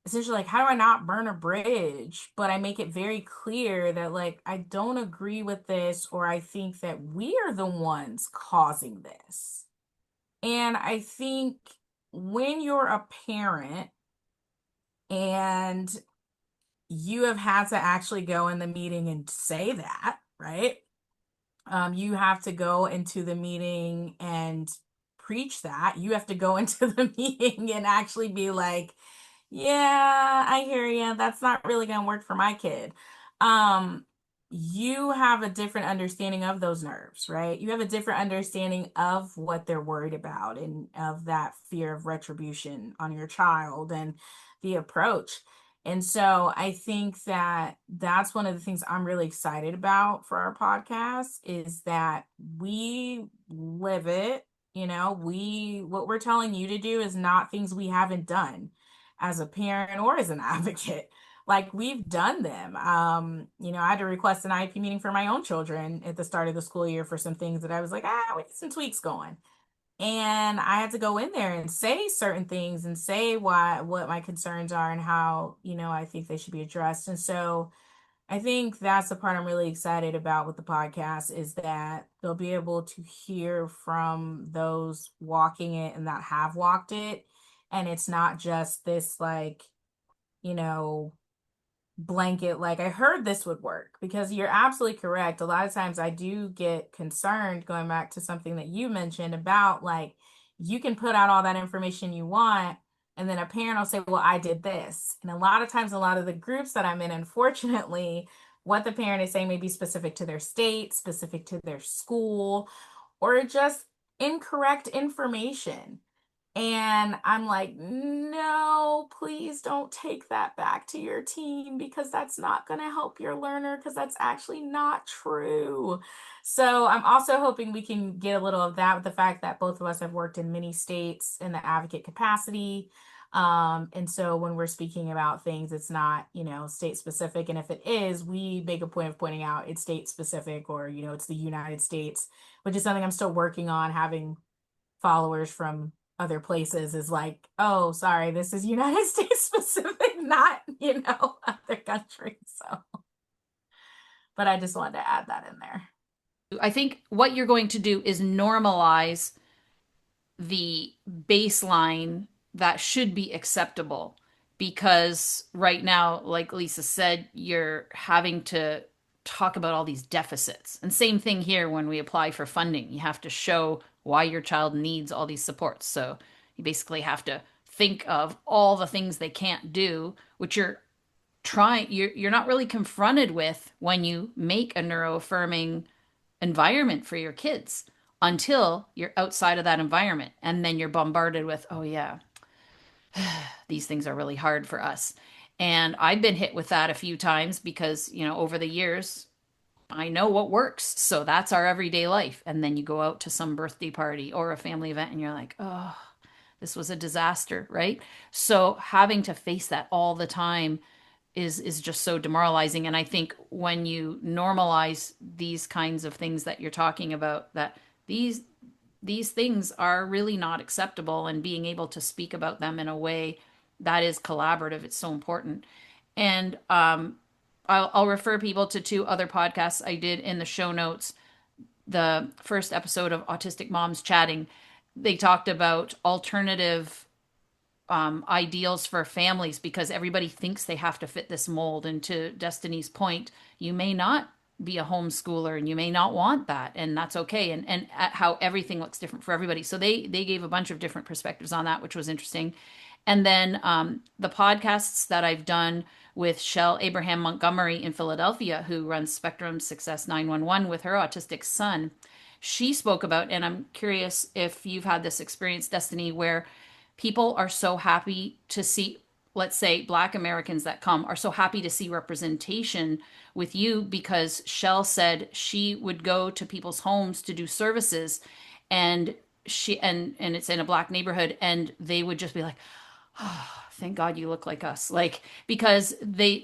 essentially, like, how do I not burn a bridge? But I make it very clear that, like, I don't agree with this, or I think that we are the ones causing this. And I think when you're a parent and you have had to actually go in the meeting and say that, right? You have to go into the meeting and preach that. You have to go into the meeting and actually be like, yeah, I hear you. That's not really going to work for my kid. You have a different understanding of those nerves, right? You have a different understanding of what they're worried about and of that fear of retribution on your child and the approach. And so I think that that's one of the things I'm really excited about for our podcast, is that we live it. What we're telling you to do is not things we haven't done as a parent or as an advocate. Like, we've done them. I had to request an IEP meeting for my own children at the start of the school year for some things that I was like, we need some tweaks going. And I had to go in there and say certain things and say what my concerns are and how, I think they should be addressed. And so I think that's the part I'm really excited about with the podcast, is that they'll be able to hear from those walking it and that have walked it. And it's not just this, like, you know, blanket, like, I heard this would work, because you're absolutely correct. A lot of times I do get concerned, going back to something that you mentioned about, like, you can put out all that information you want, and then a parent will say, well, I did this. And a lot of times, a lot of the groups that I'm in, unfortunately, what the parent is saying may be specific to their state, specific to their school, or just incorrect information. And I'm like, no, please don't take that back to your team because that's not going to help your learner because that's actually not true. So I'm also hoping we can get a little of that with the fact that both of us have worked in many states in the advocate capacity. And so when we're speaking about things, it's not, state specific. And if it is, we make a point of pointing out it's state specific or, it's the United States, which is something I'm still working on. Having followers from other places is like, oh, sorry, this is United States specific, not, other countries. So, but I just wanted to add that in there. I think what you're going to do is normalize the baseline that should be acceptable, because right now, like Lisa said, you're having to talk about all these deficits. And same thing here when we apply for funding. You have to show why your child needs all these supports. So you basically have to think of all the things they can't do, which you're not really confronted with when you make a neuroaffirming environment for your kids until you're outside of that environment. And then you're bombarded with, oh, yeah, these things are really hard for us. And I've been hit with that a few times because, over the years, I know what works. So that's our everyday life. And then you go out to some birthday party or a family event and you're like, oh, this was a disaster, right? So having to face that all the time is just so demoralizing. And I think when you normalize these kinds of things that you're talking about, that these things are really not acceptable, and being able to speak about them in a way that is collaborative, it's so important. And I'll refer people to two other podcasts I did in the show notes. The first episode of Autistic Moms Chatting, they talked about alternative ideals for families, because everybody thinks they have to fit this mold. And to Destiny's point, you may not be a homeschooler and you may not want that, and that's okay. And how everything looks different for everybody. So they gave a bunch of different perspectives on that, which was interesting. And then the podcasts that I've done with Shell Abraham Montgomery in Philadelphia, who runs Spectrum Success 911 with her autistic son, she spoke about, and I'm curious if you've had this experience, Destiny, where people are so happy to see, let's say Black Americans that come are so happy to see representation with you, because Shell said she would go to people's homes to do services, and it's in a Black neighborhood, and they would just be like, oh, thank God you look like us. Like, because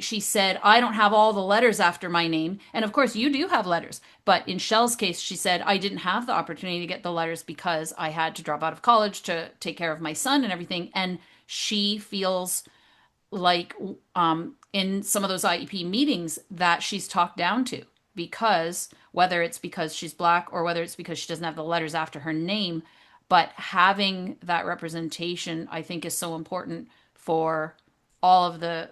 she said, I don't have all the letters after my name. And of course you do have letters. But in Shell's case, she said, I didn't have the opportunity to get the letters because I had to drop out of college to take care of my son and everything. And she feels like in some of those IEP meetings that she's talked down to, because whether it's because she's Black or whether it's because she doesn't have the letters after her name, but having that representation, I think, is so important for all of the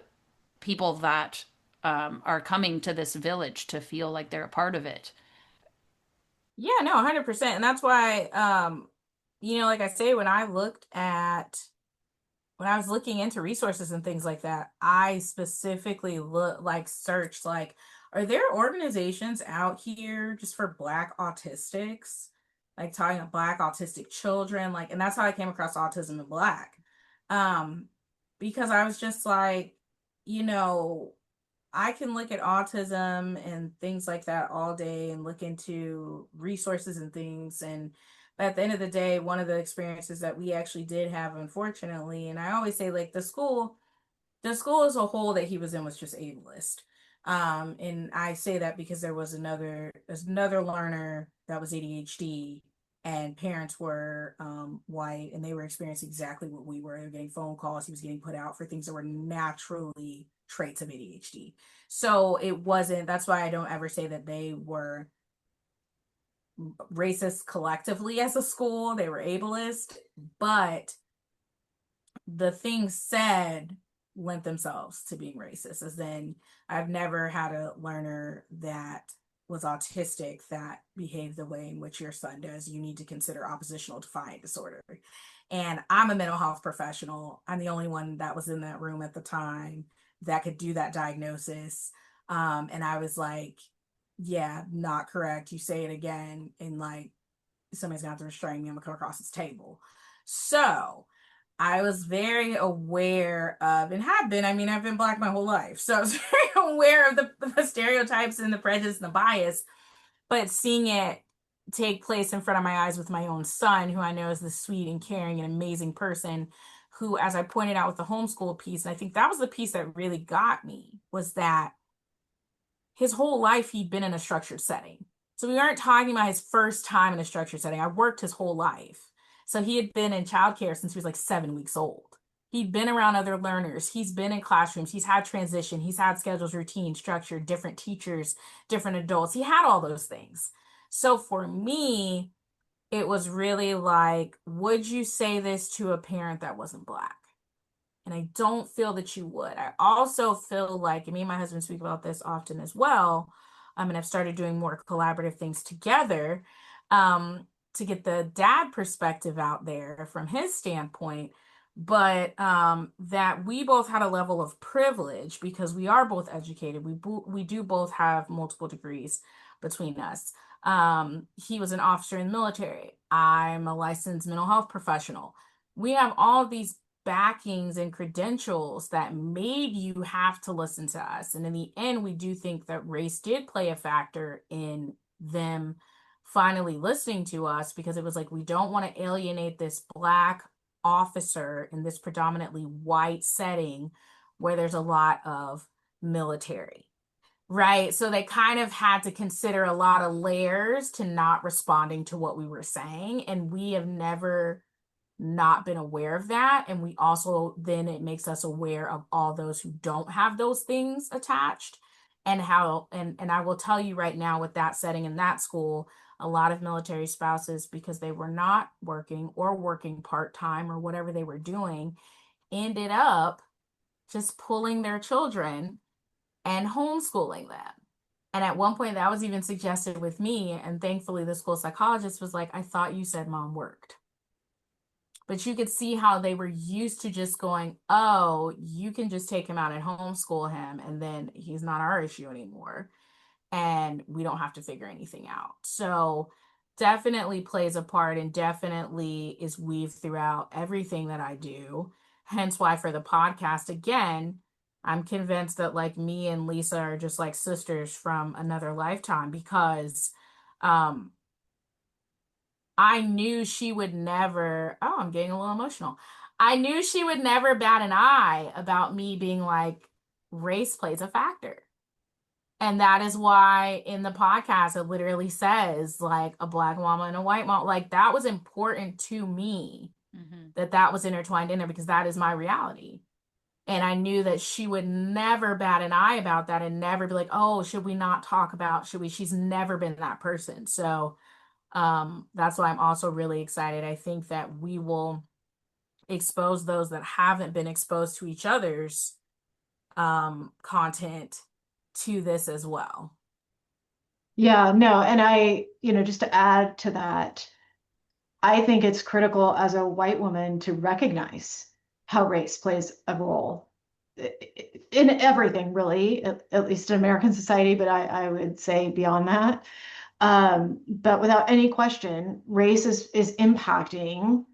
people that are coming to this village to feel like they're a part of it. Yeah, no, 100%. And that's why, like I say, when I was looking into resources and things like that, I specifically searched, are there organizations out here just for Black autistics? Like talking about Black autistic children, and that's how I came across Autism in Black. Because I was just like, I can look at autism and things like that all day and look into resources and things. And at the end of the day, one of the experiences that we actually did have, unfortunately, and I always say, the school as a whole that he was in was just ableist. And I say that because there's another learner that was ADHD, and parents were white, and they were experiencing exactly what we were. They were getting phone calls. He was getting put out for things that were naturally traits of ADHD. So that's why I don't ever say that they were racist collectively as a school. They were ableist, but the things said lent themselves to being racist. As in, I've never had a learner that was autistic that behaved the way in which your son does. You need to consider oppositional defiant disorder. And I'm a mental health professional. I'm the only one that was in that room at the time that could do that diagnosis. And I was like, yeah, not correct. You say it again. And somebody's gonna have to restrain me. I'm gonna come across this table. So I was very aware of, and have been, I mean, I've been Black my whole life. So I was very aware of the stereotypes and the prejudice and the bias, but seeing it take place in front of my eyes with my own son, who I know is this sweet and caring and amazing person, who, as I pointed out with the homeschool piece, and I think that was the piece that really got me, was that his whole life he'd been in a structured setting. So we aren't talking about his first time in a structured setting. I worked his whole life. So he had been in childcare since he was like 7 weeks old. He'd been around other learners. He's been in classrooms. He's had transition. He's had schedules, routine, structure, different teachers, different adults. He had all those things. So for me, it was really like, would you say this to a parent that wasn't Black? And I don't feel that you would. I also feel like, and me and my husband speak about this often as well, and I've started doing more collaborative things together, to get the dad perspective out there from his standpoint, but that we both had a level of privilege because we are both educated. We do both have multiple degrees between us. He was an officer in the military. I'm a licensed mental health professional. We have all these backings and credentials that made you have to listen to us. And in the end, we do think that race did play a factor in them finally listening to us, because it was like, we don't want to alienate this Black officer in this predominantly white setting where there's a lot of military. Right. So they kind of had to consider a lot of layers to not responding to what we were saying. And we have never not been aware of that. And we also, then it makes us aware of all those who don't have those things attached, and how, and I will tell you right now, with that setting in that school, a lot of military spouses, because they were not working or working part-time or whatever they were doing, ended up just pulling their children and homeschooling them. And at one point that was even suggested with me. And thankfully the school psychologist was like, I thought you said mom worked. But you could see how they were used to just going, oh, you can just take him out and homeschool him, and then he's not our issue anymore. And we don't have to figure anything out. So definitely plays a part, and definitely is weaved throughout everything that I do. Hence why for the podcast, again, I'm convinced that like me and Lisa are just like sisters from another lifetime, because I knew she would never, oh, I'm getting a little emotional. I knew she would never bat an eye about me being like, race plays a factor. And that is why in the podcast, it literally says like a Black mama and a white mom. Like, that was important to me, that was intertwined in there, because that is my reality. And I knew that she would never bat an eye about that, and never be like, oh, should we not talk about, should we? She's never been that person. So that's why I'm also really excited. I think that we will expose those that haven't been exposed to each other's content to this as well. Yeah, no, and I, just to add to that, I think it's critical as a white woman to recognize how race plays a role in everything, really, at least in American society, but I would say beyond that. But without any question, race is impacting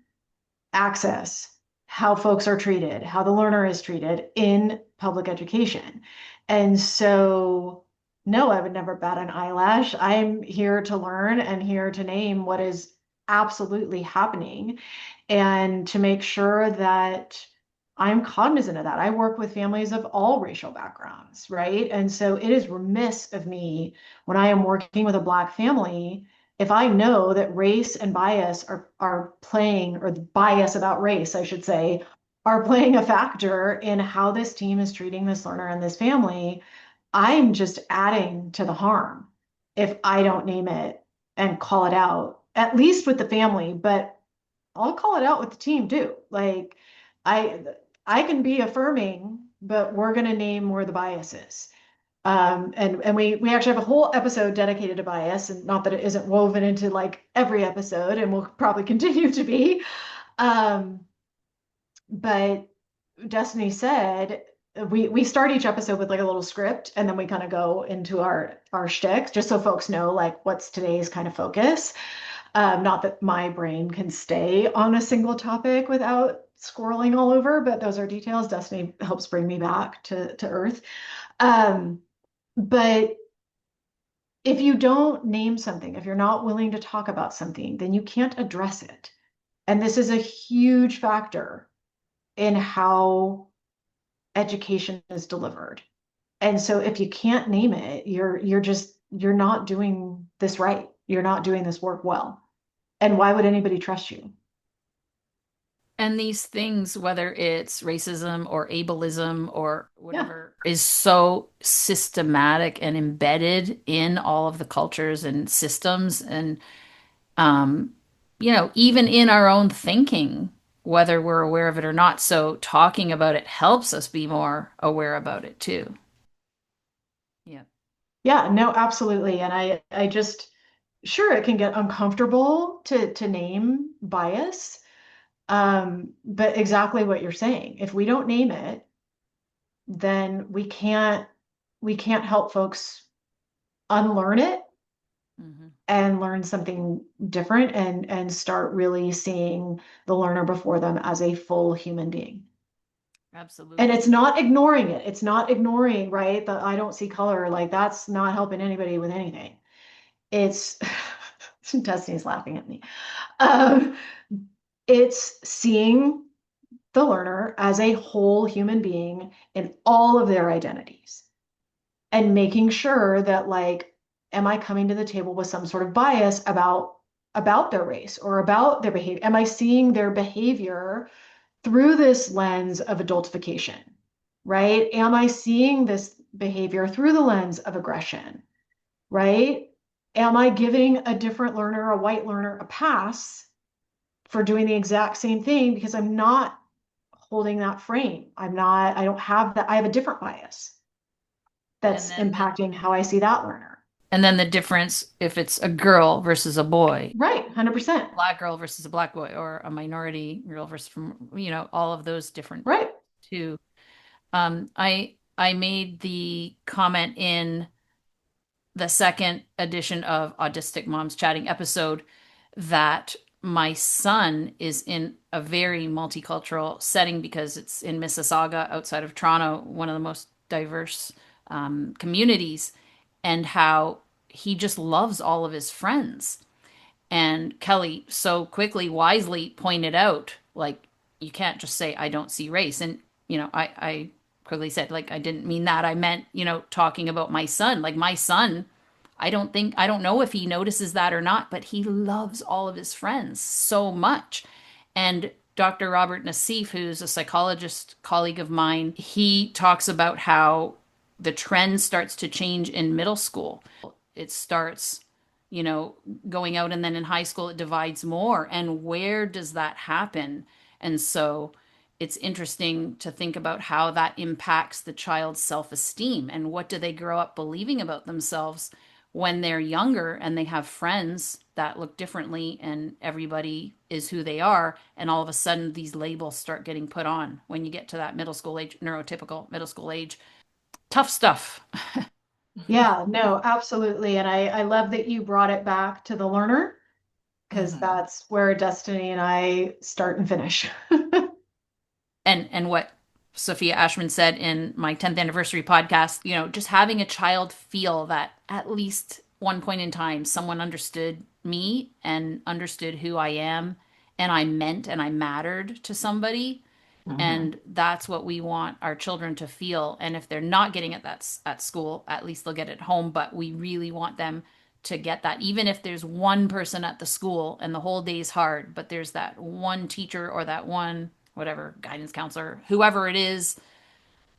access, how folks are treated, how the learner is treated in public education. And so, no, I would never bat an eyelash. I'm here to learn and here to name what is absolutely happening, and to make sure that I'm cognizant of that. I work with families of all racial backgrounds, right? And so it is remiss of me when I am working with a Black family, if I know that race and bias are playing, or the bias about race, I should say, are playing a factor in how this team is treating this learner and this family. I'm just adding to the harm if I don't name it and call it out, at least with the family, but I'll call it out with the team too. Like, I can be affirming, but we're going to name where the bias is. And we actually have a whole episode dedicated to bias, and not that it isn't woven into like every episode, and will probably continue to be. But Destiny said, we start each episode with like a little script, and then we kind of go into our shtick, just so folks know like what's today's kind of focus. Not that my brain can stay on a single topic without scrolling all over, but those are details. Destiny helps bring me back to earth. Um, but if you don't name something, if you're not willing to talk about something, then you can't address it. And this is a huge factor in how education is delivered. And so if you can't name it, you're not doing this right. You're not doing this work well. And why would anybody trust you? And these things, whether it's racism or ableism or Yeah. whatever, is so systematic and embedded in all of the cultures and systems. And, um, even in our own thinking, whether we're aware of it or not. So talking about it helps us be more aware about it too. Yeah. Yeah, no, absolutely. And I just sure it can get uncomfortable to name bias. But exactly what you're saying. If we don't name it, then we can't help folks unlearn it Hmm. and learn something different and start really seeing the learner before them as a full human being. And Absolutely. it's not ignoring it. It's not ignoring, right? The I don't see color, like that's not helping anybody with anything. It's Destiny's laughing at me. Um, it's seeing the learner as a whole human being in all of their identities and making sure that like, am I coming to the table with some sort of bias about their race or about their behavior? Am I seeing their behavior through this lens of adultification, right? Am I seeing this behavior through the lens of aggression, right? Am I giving a different learner, a white learner, a pass for doing the exact same thing because I'm not holding that frame? I don't have that. I have a different bias And that's then impacting how I see that learner. the difference if it's a girl versus a boy, Right, 100%. black girl versus a black boy, or a minority girl versus from, all of those different Right. too. I made the comment in the second edition of Autistic Moms Chatting episode that my son is in a very multicultural setting because it's in Mississauga outside of Toronto, one of the most diverse communities, and how he just loves all of his friends. And Kelly so quickly, wisely pointed out, like, you can't just say, I don't see race. And, I quickly said, like, I didn't mean that. I meant, talking about my son. Like, my son, I don't know if he notices that or not, but he loves all of his friends so much. And Dr. Robert Nassif, who's a psychologist colleague of mine, he talks about how the trend starts to change in middle school. It starts, you know, going out, and then in high school it divides more. And where does that happen? And so it's interesting to think about how that impacts the child's self-esteem and what do they grow up believing about themselves when they're younger and they have friends that look differently and everybody is who they are, and all of a sudden these labels start getting put on when you get to that middle school age, neurotypical middle school age. Tough stuff. Yeah, no, absolutely. And I love that you brought it back to the learner because Mhm. that's where Destiny and I start and finish. And what Sophia Ashman said in my 10th anniversary podcast, just having a child feel that at least one point in time someone understood me and understood who I am, and I meant and I mattered to somebody. Mhm. And that's what we want our children to feel. And if they're not getting it that's at school, at least they'll get it at home. But we really want them to get that, even if there's one person at the school and the whole day's hard, but there's that one teacher or that one whatever guidance counselor, whoever it is,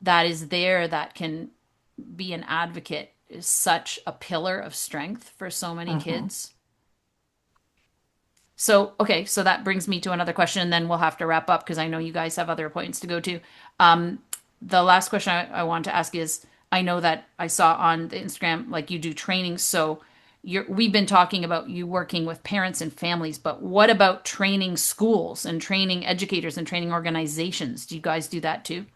that is there that can be an advocate, is such a pillar of strength for so many Mhm. kids. So, okay, so that brings me to another question, and then we'll have to wrap up because I know you guys have other appointments to go to. Um, the last question I want to ask is, I know that I saw on the Instagram, like you do trainings. So we've been talking about you working with parents and families, but what about training schools and training educators and training organizations? Do you guys do that too?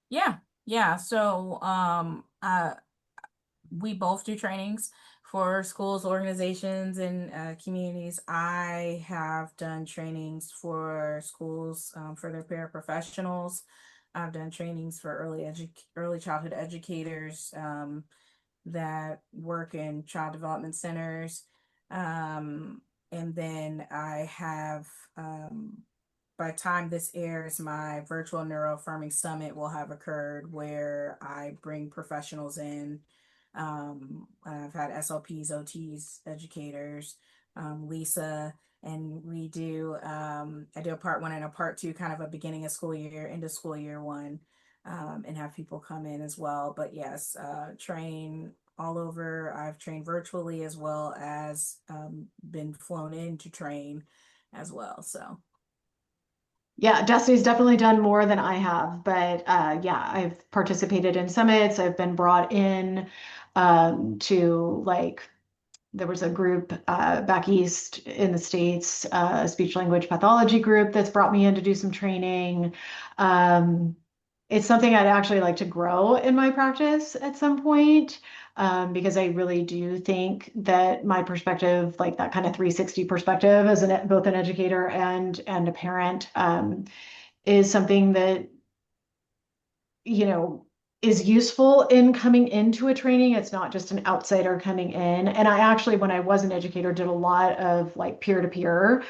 Yeah, yeah. So we both do trainings for schools, organizations, and communities. I have done trainings for schools for their paraprofessionals. I've done trainings for early childhood educators that work in child development centers. And then I have, by the time this airs, my virtual Affirming Summit will have occurred where I bring professionals in. I've had SLPs, OTs, educators, Lisa, and we do, I do a part one and a part two, kind of a beginning of school year into school year one, and have people come in as well. But yes, train all over. I've trained virtually as well as been flown in to train as well. So Yeah, Destiny's definitely done more than I have, but yeah, I've participated in summits. I've been brought in to like there was a group back east in the States, a speech language pathology group that's brought me in to do some training. Um, it's something I'd actually like to grow in my practice at some point, because I really do think that my perspective, like that kind of 360 perspective as both an educator and a parent, is something that, you know, is useful in coming into a training. It's not just an outsider coming in. And I actually, when I was an educator, did a lot of like peer-to-peer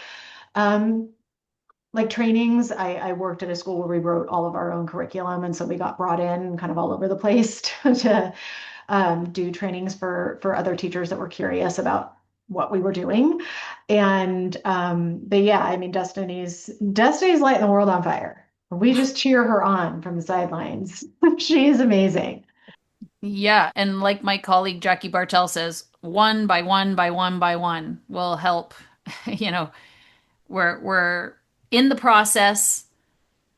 like trainings. I worked at a school where we wrote all of our own curriculum. And so we got brought in kind of all over the place to do trainings for other teachers that were curious about what we were doing. And but yeah, I mean, Destiny's lighting the world on fire. We just cheer her on from the sidelines. She is amazing. Yeah, and like my colleague Jackie Bartell says, one by one by one by one will help. You know, we're in the process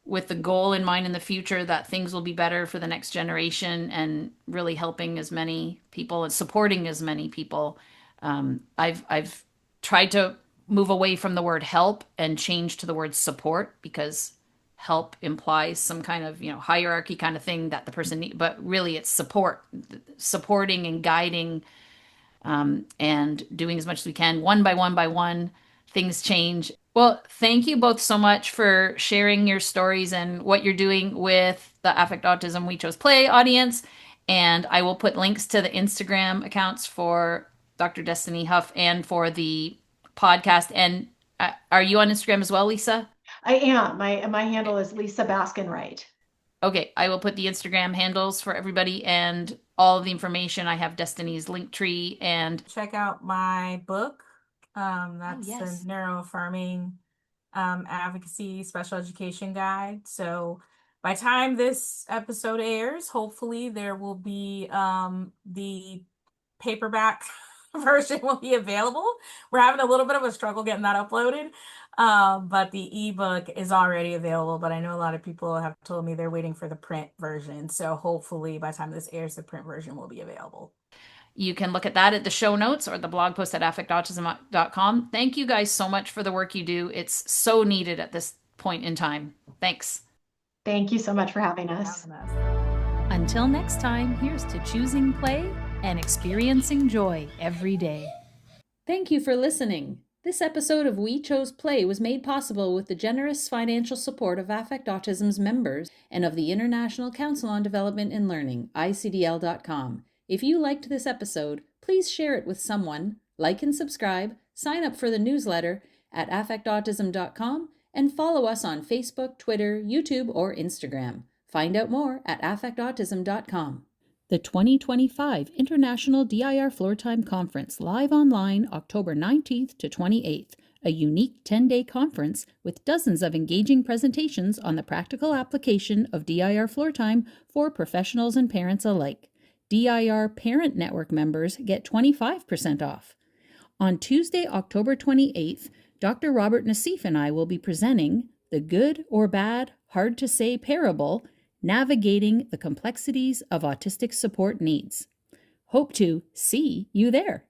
with the goal in mind in the future that things will be better for the next generation and really helping as many people and supporting as many people. I've tried to move away from the word help and change to the word support because help implies some kind of hierarchy kind of thing that the person needs, but really it's supporting and guiding, and doing as much as we can one by one. Things change. Well, thank you both so much for sharing your stories and what you're doing with the Affect Autism We Chose Play audience. And I will put links to the Instagram accounts for Dr. Destiny Huff and for the podcast. And are you on Instagram as well, Lisa? I am. My handle is Lisa Baskin-Wright. Okay, I will put the Instagram handles for everybody and all of the information. I have Destiny's link tree and check out my book. That's yes. the Neuroaffirming Advocacy Special Education Guide. So by the time this episode airs, hopefully there will be the paperback version will be available. We're having a little bit of a struggle getting that uploaded. But the ebook is already available, but I know a lot of people have told me they're waiting for the print version. So hopefully by the time this airs, the print version will be available. You can look at that at the show notes or the blog post at affectautism.com. Thank you guys so much for the work you do. It's so needed at this point in time. Thanks. Thank you so much for having us. Until next time, here's to choosing play and experiencing joy every day. Thank you for listening. This episode of We Chose Play was made possible with the generous financial support of Affect Autism's members and of the International Council on Development and Learning, ICDL.com. If you liked this episode, please share it with someone, like and subscribe, sign up for the newsletter at affectautism.com, and follow us on Facebook, Twitter, YouTube, or Instagram. Find out more at affectautism.com. The 2025 International DIR Floor Time Conference, live online October 19th to 28th, a unique 10-day conference with dozens of engaging presentations on the practical application of DIR floor time for professionals and parents alike. DIR Parent Network members get 25% off. On Tuesday, October 28th, Dr. Robert Nassif and I will be presenting The Good or Bad, Hard to Say Parable, Navigating the Complexities of Autistic Support Needs. Hope to see you there.